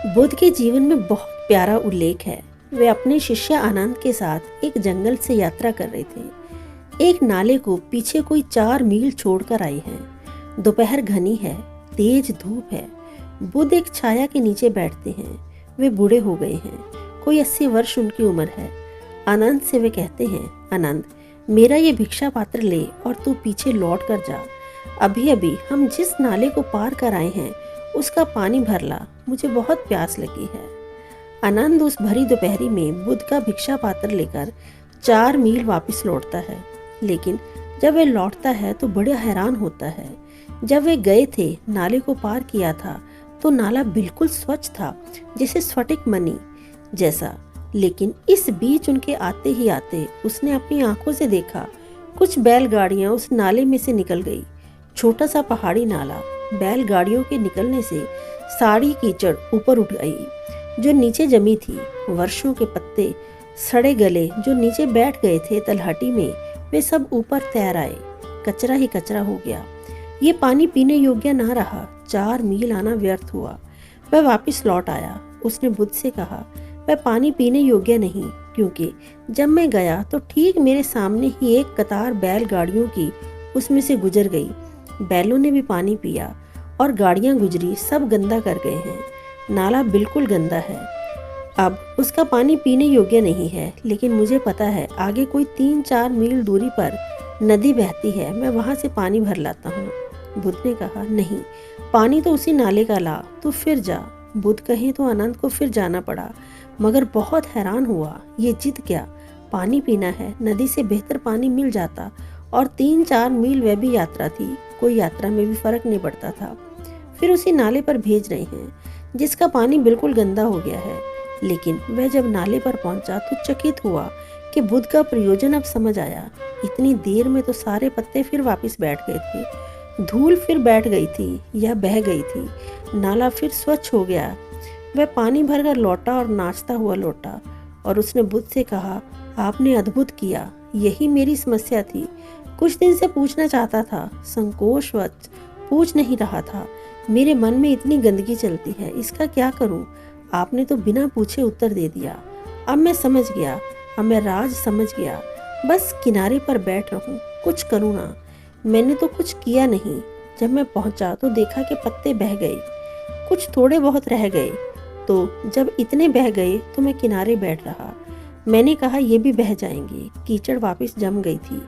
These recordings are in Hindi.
बुद्ध के जीवन में बहुत प्यारा उल्लेख है। वे अपने शिष्य आनंद के साथ एक जंगल से यात्रा कर रहे थे। एक नाले को पीछे कोई 4 मील छोड़कर आए हैं। दोपहर घनी है, तेज धूप है। बुद्ध एक छाया के नीचे बैठते हैं। वे बूढ़े हो गए हैं, कोई 80 वर्ष उनकी उम्र है। आनंद से वे कहते हैं, आनंद, मेरा ये भिक्षा पात्र ले और तू पीछे लौट कर जा। अभी अभी हम जिस नाले को पार कर आए हैं उसका पानी भर ला, मुझे बहुत प्यास लगी है। आनंद उस भरी दोपहरी में बुद्ध का भिक्षा पात्र लेकर 4 मील वापस लौटता है। लेकिन जब वह लौटता है तो बड़ा हैरान होता है। जब वे गए थे, नाले को पार किया था तो नाला बिल्कुल स्वच्छ था, जैसे स्फटिक मणि जैसा। लेकिन इस बीच उनके आते ही आते उसने अपनी आंखों से देखा, कुछ बैलगाड़ियां उस नाले में से निकल गई। छोटा सा पहाड़ी नाला, बैलगाड़ियों के निकलने से सारी कीचड़ ऊपर उठ गई जो नीचे जमी थी। वर्षों के पत्ते, सड़े गले जो नीचे बैठ गए थे तलहटी में, वे सब ऊपर तैर आए। कचरा ही कचरा हो गया। ये पानी पीने योग्य ना रहा। 4 मील आना व्यर्थ हुआ। वह वापस लौट आया। उसने बुद्ध से कहा, वह पानी पीने योग्य नहीं, क्योंकि जब मैं गया तो ठीक मेरे सामने ही एक कतार बैलगाड़ियों की उसमें से गुजर गई। बैलों ने भी पानी पिया और गाड़ियां गुजरी, सब गंदा कर गए हैं। नाला बिल्कुल गंदा है। अब उसका पानी पीने योग्य नहीं है। लेकिन मुझे पता है आगे कोई 3-4 मील दूरी पर नदी बहती है, मैं वहां से पानी भर लाता हूँ। बुद्ध ने कहा, नहीं, पानी तो उसी नाले का ला, तू फिर जा। बुद्ध कहे तो आनंद को फिर जाना पड़ा, मगर बहुत हैरान हुआ। ये जिद क्या? पानी पीना है, नदी से बेहतर पानी मिल जाता। और 3-4 मील वह भी यात्रा थी, कोई यात्रा में भी फर्क नहीं पड़ता था। फिर उसी नाले पर भेज रहे हैं जिसका पानी बिल्कुल गंदा हो गया है। लेकिन वह जब नाले पर पहुंचा तो चकित हुआ कि बुद्ध का प्रयोजन अब समझ आया। इतनी देर में तो सारे पत्ते फिर वापस बैठ गए थे, धूल फिर बैठ गई थी या बह गई थी, नाला फिर स्वच्छ हो गया। वह पानी भरकर लौटा और नाचता हुआ लौटा। और उसने बुद्ध से कहा, आपने अद्भुत किया, यही मेरी समस्या थी। कुछ दिन से पूछना चाहता था, संकोचवश पूछ नहीं रहा था। मेरे मन में इतनी गंदगी चलती है, इसका क्या करूं? आपने तो बिना पूछे उत्तर दे दिया। अब मैं समझ गया, अब मैं राज समझ गया। बस किनारे पर बैठ रहूं, कुछ करूं ना। मैंने तो कुछ किया नहीं। जब मैं पहुंचा तो देखा कि पत्ते बह गए, कुछ थोड़े बहुत रह गए। तो जब इतने बह गए तो मैं किनारे बैठ रहा। मैंने कहा, ये भी बह जाएंगे। कीचड़ वापस जम गई थी।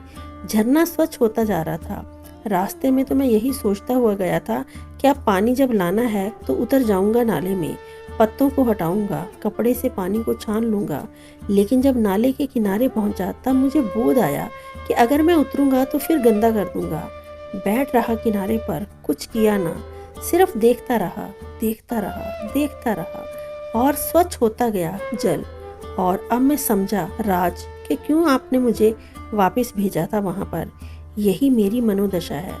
झरना स्वच्छ होता जा रहा था। रास्ते में तो मैं यही सोचता हुआ गया था कि अब पानी जब लाना है तो उतर जाऊंगा नाले में, पत्तों को हटाऊंगा, कपड़े से पानी को छान लूंगा। लेकिन जब नाले के किनारे पहुंचा तब मुझे बोध आया कि अगर मैं उतरूंगा तो फिर गंदा कर दूंगा। बैठ रहा किनारे पर, कुछ किया ना, सिर्फ देखता रहा, देखता रहा, देखता रहा। और स्वच्छ होता गया जल। और अब मैं समझा राज कि क्यों आपने मुझे वापस भेजा था वहां पर। यही मेरी मनोदशा है।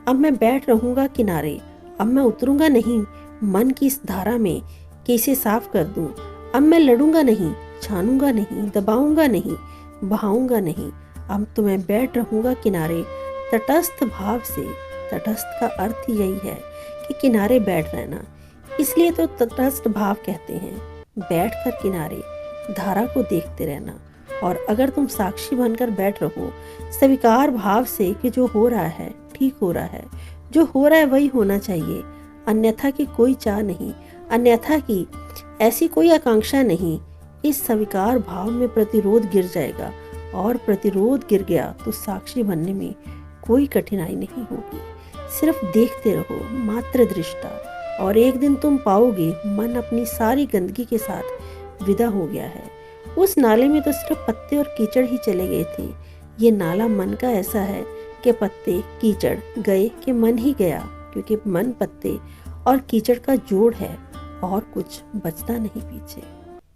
अब मैं बैठ रहूंगा किनारे, अब मैं उतरूंगा नहीं मन की इस धारा में कि इसे साफ कर दूं। अब मैं लड़ूंगा नहीं, छानूंगा नहीं, दबाऊंगा नहीं, बहाऊंगा नहीं। अब तो मैं बैठ रहूंगा किनारे तटस्थ भाव से। तटस्थ का अर्थ ही यही है कि किनारे बैठ रहना, इसलिए तो तटस्थ भाव कहते हैं। बैठकर किनारे धारा को देखते रहना। और अगर तुम साक्षी बनकर बैठ रहो स्वीकार भाव से कि जो हो रहा है ठीक हो रहा है, जो हो रहा है वही होना चाहिए, अन्यथा की कोई चाह नहीं, अन्यथा की ऐसी कोई आकांक्षा नहीं, इस स्वीकार भाव में प्रतिरोध गिर जाएगा। और प्रतिरोध गिर गया तो साक्षी बनने में कोई कठिनाई नहीं होगी। सिर्फ देखते रहो, मात्र दृष्टा। और एक दिन तुम पाओगे मन अपनी सारी गंदगी के साथ विदा हो गया है। उस नाले में तो सिर्फ पत्ते और कीचड़ ही चले गए थे। ये नाला मन का ऐसा है कि पत्ते कीचड़ गए कि मन ही गया, क्योंकि मन पत्ते और कीचड़ का जोड़ है और कुछ बचता नहीं पीछे।